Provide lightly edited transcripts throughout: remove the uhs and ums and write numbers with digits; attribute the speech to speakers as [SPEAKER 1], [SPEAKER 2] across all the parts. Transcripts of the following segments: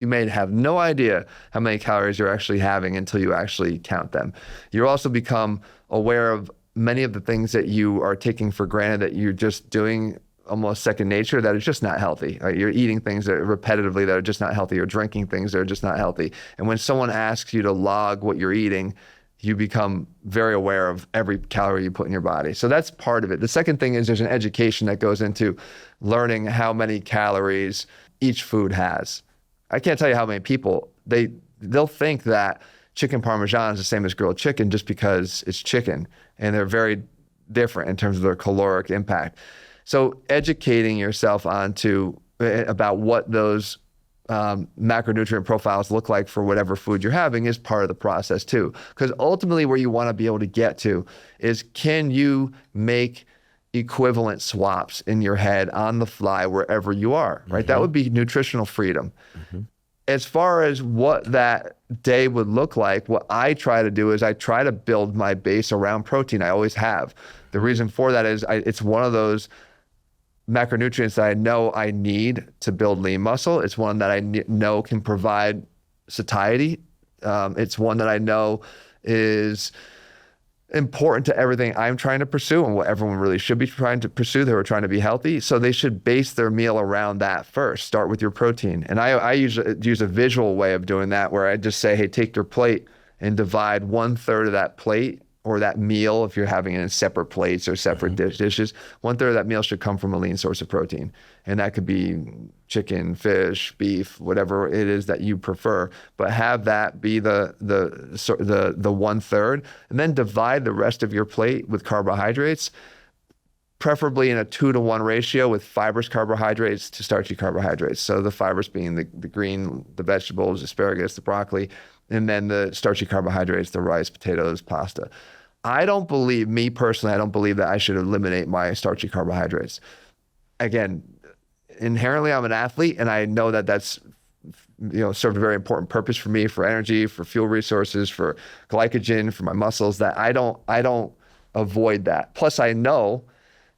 [SPEAKER 1] You may have no idea how many calories you're actually having until you actually count them. You also become aware of many of the things that you are taking for granted that you're just doing almost second nature that is just not healthy. Right? You're eating things that repetitively that are just not healthy, or drinking things that are just not healthy. And when someone asks you to log what you're eating, you become very aware of every calorie you put in your body. So that's part of it. The second thing is there's an education that goes into learning how many calories each food has. I can't tell you how many people, they'll think that chicken Parmesan is the same as grilled chicken just because it's chicken, and they're very different in terms of their caloric impact. So educating yourself about what those macronutrient profiles look like for whatever food you're having is part of the process too. Because ultimately where you want to be able to get to is, can you make equivalent swaps in your head on the fly wherever you are, right? That would be nutritional freedom. As far as what that day would look like, what I try to do is I try to build my base around protein. I always have. The reason for that is it's one of those macronutrients that I know I need to build lean muscle. It's one that I know can provide satiety. It's one that I know is important to everything I'm trying to pursue and what everyone really should be trying to pursue. They were trying to be healthy. So they should base their meal around that first. Start with your protein. And I usually use a visual way of doing that, where I just say, hey, take your plate and divide 1/3 of that plate or that meal, if you're having it in separate plates or separate dishes, 1/3 of that meal should come from a lean source of protein. And that could be chicken, fish, beef, whatever it is that you prefer. But have that be the 1/3, and then divide the rest of your plate with carbohydrates, preferably in a 2-to-1 ratio, with fibrous carbohydrates to starchy carbohydrates. So the fibers being the green, the vegetables, asparagus, the broccoli, and then the starchy carbohydrates, the rice, potatoes, pasta. I don't believe that I should eliminate my starchy carbohydrates. Again, inherently I'm an athlete, and I know that that's served a very important purpose for me, for energy, for fuel resources, for glycogen, for my muscles, that I don't avoid that. Plus I know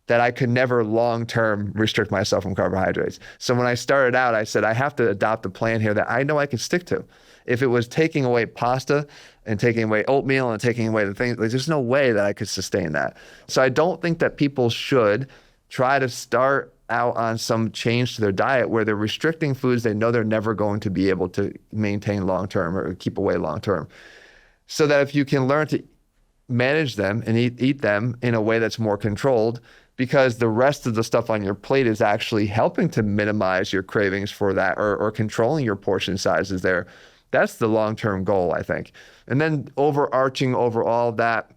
[SPEAKER 1] that I could never long-term restrict myself from carbohydrates. So when I started out, I said, I have to adopt a plan here that I know I can stick to. If it was taking away pasta and taking away oatmeal and taking away the things, there's no way that I could sustain that. So I don't think that people should try to start out on some change to their diet where they're restricting foods they know they're never going to be able to maintain long-term or keep away long-term. So that if you can learn to manage them and eat them in a way that's more controlled, because the rest of the stuff on your plate is actually helping to minimize your cravings for that, or controlling your portion sizes there. That's the long-term goal, I think. And then overarching over all that,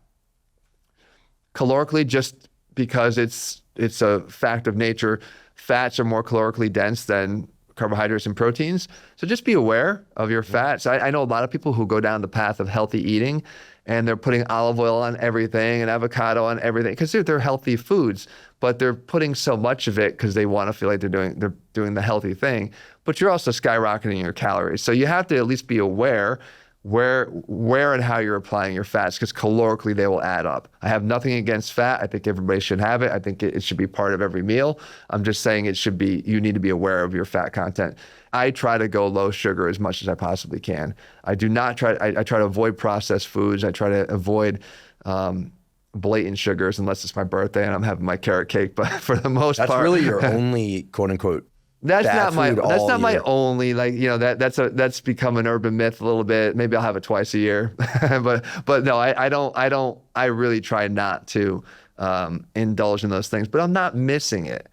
[SPEAKER 1] calorically, just because it's a fact of nature, fats are more calorically dense than carbohydrates and proteins. So just be aware of your fats. I know a lot of people who go down the path of healthy eating, and they're putting olive oil on everything and avocado on everything, because they're healthy foods, but they're putting so much of it because they want to feel like they're doing the healthy thing. But you're also skyrocketing your calories. So you have to at least be aware where and how you're applying your fats, because calorically they will add up. I have nothing against fat. I think everybody should have it. I think it should be part of every meal. I'm just saying you need to be aware of your fat content. I try to go low sugar as much as I possibly can. I try to avoid processed foods. I try to avoid blatant sugars unless it's my birthday and I'm having my carrot cake. But for the most part,
[SPEAKER 2] that's really your only quote unquote.
[SPEAKER 1] That's not my only, that's become an urban myth a little bit. Maybe I'll have it twice a year, but no, I really try not to indulge in those things, but I'm not missing it.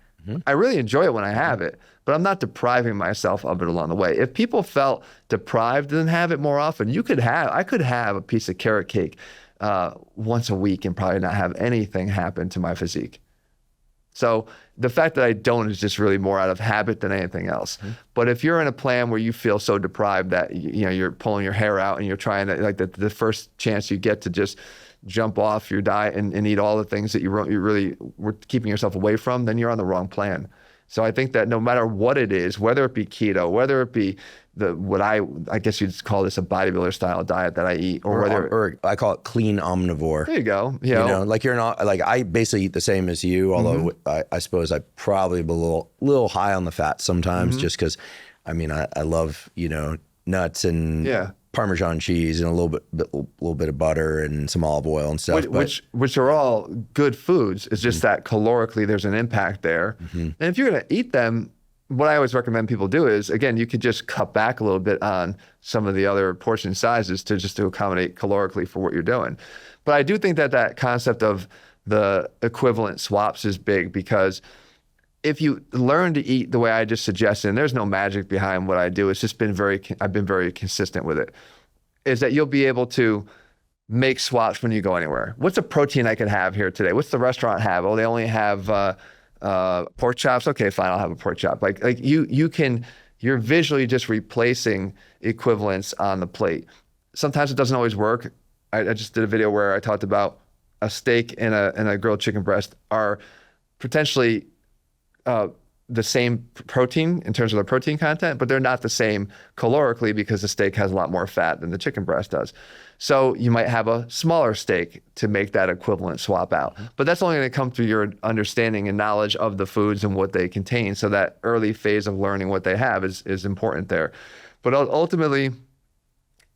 [SPEAKER 1] I really enjoy it when I have it, but I'm not depriving myself of it along the way. If people felt deprived and have it more often, I could have a piece of carrot cake once a week and probably not have anything happen to my physique. So the fact that I don't is just really more out of habit than anything else. But if you're in a plan where you feel so deprived that you're pulling your hair out and you're trying to, like, the first chance you get to just jump off your diet and eat all the things that you really were keeping yourself away from, then you're on the wrong plan. So I think that no matter what it is, whether it be keto, whether it be what I guess you'd call this a bodybuilder style diet that I eat, or
[SPEAKER 2] I call it clean omnivore.
[SPEAKER 1] There you go.
[SPEAKER 2] You know, like you're not, like I basically eat the same as you, although I suppose I probably be a little high on the fat sometimes, just because I mean, I love, nuts and
[SPEAKER 1] Yeah.
[SPEAKER 2] Parmesan cheese and a little bit of butter and some olive oil and stuff.
[SPEAKER 1] Which are all good foods. It's just that calorically there's an impact there. And if you're going to eat them, what I always recommend people do is, again, you could just cut back a little bit on some of the other portion sizes to accommodate calorically for what you're doing. But I do think that concept of the equivalent swaps is big, because if you learn to eat the way I just suggested, and there's no magic behind what I do, it's just I've been very consistent with it, is that you'll be able to make swaps when you go anywhere. What's a protein I could have here today? What's the restaurant have? Oh, they only have pork chops. Okay, fine, I'll have a pork chop. Like you're visually just replacing equivalents on the plate. Sometimes it doesn't always work. I just did a video where I talked about a steak and a grilled chicken breast are potentially the same protein in terms of the protein content, but they're not the same calorically because the steak has a lot more fat than the chicken breast does. So you might have a smaller steak to make that equivalent swap out. But that's only going to come through your understanding and knowledge of the foods and what they contain. So that early phase of learning what they have is important there. But ultimately,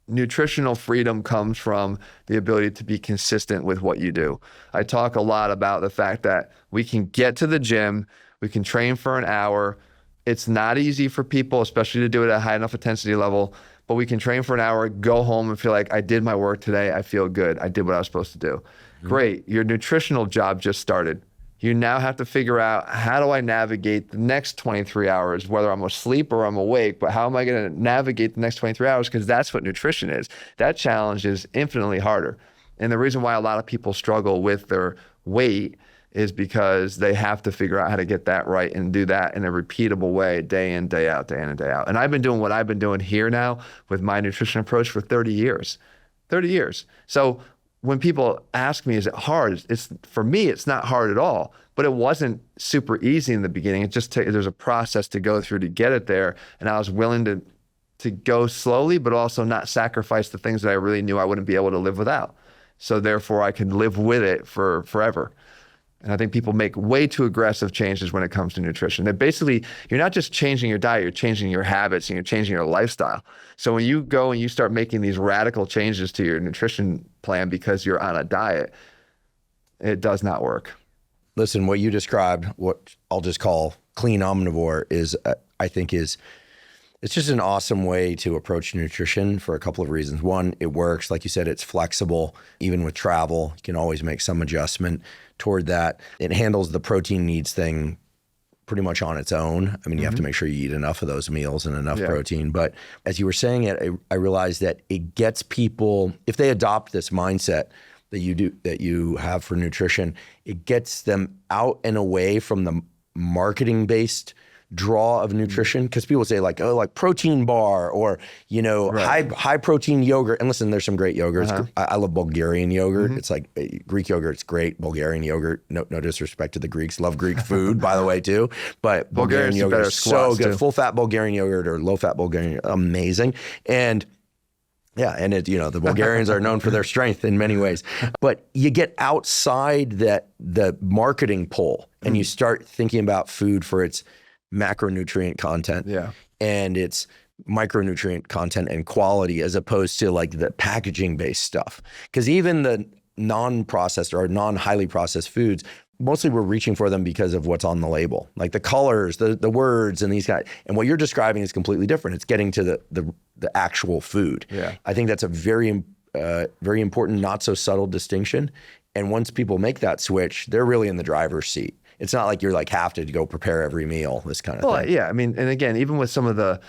[SPEAKER 1] nutritional freedom comes from the ability to be consistent with what you do. I talk a lot about the fact that we can get to the gym, we can train for an hour. It's not easy for people, especially to do it at a high enough intensity level, but we can train for an hour, go home and feel like I did my work today. I feel good. I did what I was supposed to do. Great. Your nutritional job just started. You now have to figure out, how do I navigate the next 23 hours, whether I'm asleep or I'm awake, but how am I going to navigate the next 23 hours? Because that's what nutrition is. That challenge is infinitely harder. And the reason why a lot of people struggle with their weight is because they have to figure out how to get that right and do that in a repeatable way, day in, day out, day in and day out. And I've been doing what I've been doing here now with my nutrition approach for 30 years. 30 years. So when people ask me, is it hard? For me, it's not hard at all, but it wasn't super easy in the beginning. It just there's a process to go through to get it there. And I was willing to go slowly, but also not sacrifice the things that I really knew I wouldn't be able to live without. So therefore I could live with it for forever. And I think people make way too aggressive changes when it comes to nutrition. That basically, you're not just changing your diet, you're changing your habits and you're changing your lifestyle. So when you go and you start making these radical changes to your nutrition plan because you're on a diet, it does not work.
[SPEAKER 2] Listen, what you described, what I'll just call clean omnivore, it's just an awesome way to approach nutrition for a couple of reasons. One, it works. Like you said, it's flexible. Even with travel, you can always make some adjustment toward that. It handles the protein needs thing pretty much on its own. I mean, you have to make sure you eat enough of those meals and enough protein. But as you were saying it, I realized that it gets people, if they adopt this mindset that you have for nutrition, it gets them out and away from the marketing-based draw of nutrition, because people say like, oh, like protein bar or, high protein yogurt. And listen, there's some great yogurts. I love Bulgarian yogurt. It's like Greek yogurt. It's great. Bulgarian yogurt. No disrespect to the Greeks. Love Greek food, by the way, too. But Bulgarian yogurt is so good. Too. Full fat Bulgarian yogurt or low fat Bulgarian, amazing. And the Bulgarians are known for their strength in many ways. But you get outside the marketing pull and you start thinking about food for its macronutrient content and its micronutrient content and quality, as opposed to like the packaging based stuff. Because even the non-processed or non-highly processed foods, mostly we're reaching for them because of what's on the label, like the colors, the words, and these guys. And what you're describing is completely different. It's getting to the actual food. I think that's a very important, not so subtle distinction. And once people make that switch, they're really in the driver's seat. It's not like you're like have to go prepare every meal, this kind of thing. Well,
[SPEAKER 1] yeah. I mean, and again, even with some of the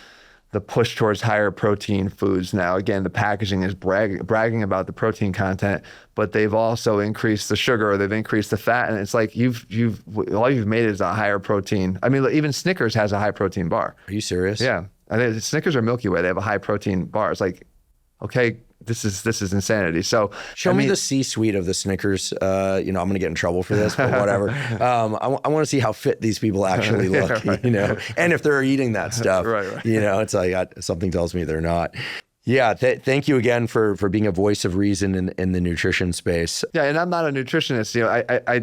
[SPEAKER 1] push towards higher protein foods now, again, the packaging is bragging about the protein content, but they've also increased the sugar, or they've increased the fat, and it's like all you've made is a higher protein. I mean, even Snickers has a high protein bar.
[SPEAKER 2] Are you serious?
[SPEAKER 1] Yeah. I think Snickers or Milky Way, they have a high protein bar. It's like, okay, this is insanity. So
[SPEAKER 2] show me the C-suite of the Snickers. I'm going to get in trouble for this, but whatever. I want to see how fit these people actually look, and if they're eating that stuff, right. It's like something tells me they're not. Yeah, thank you again for being a voice of reason in the nutrition space.
[SPEAKER 1] Yeah, and I'm not a nutritionist.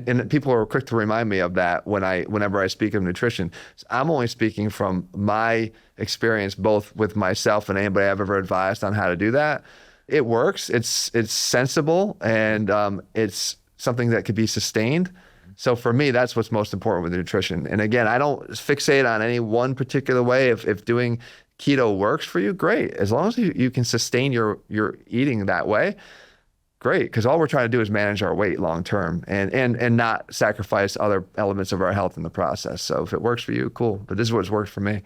[SPEAKER 1] And people are quick to remind me of that whenever I speak of nutrition. I'm only speaking from my experience, both with myself and anybody I've ever advised on how to do that. It works. It's sensible, and it's something that could be sustained. So for me, that's what's most important with nutrition. And again, I don't fixate on any one particular way. If doing keto works for you, great. As long as you can sustain your eating that way, great. Because all we're trying to do is manage our weight long term and not sacrifice other elements of our health in the process. So if it works for you, cool. But this is what's worked for me.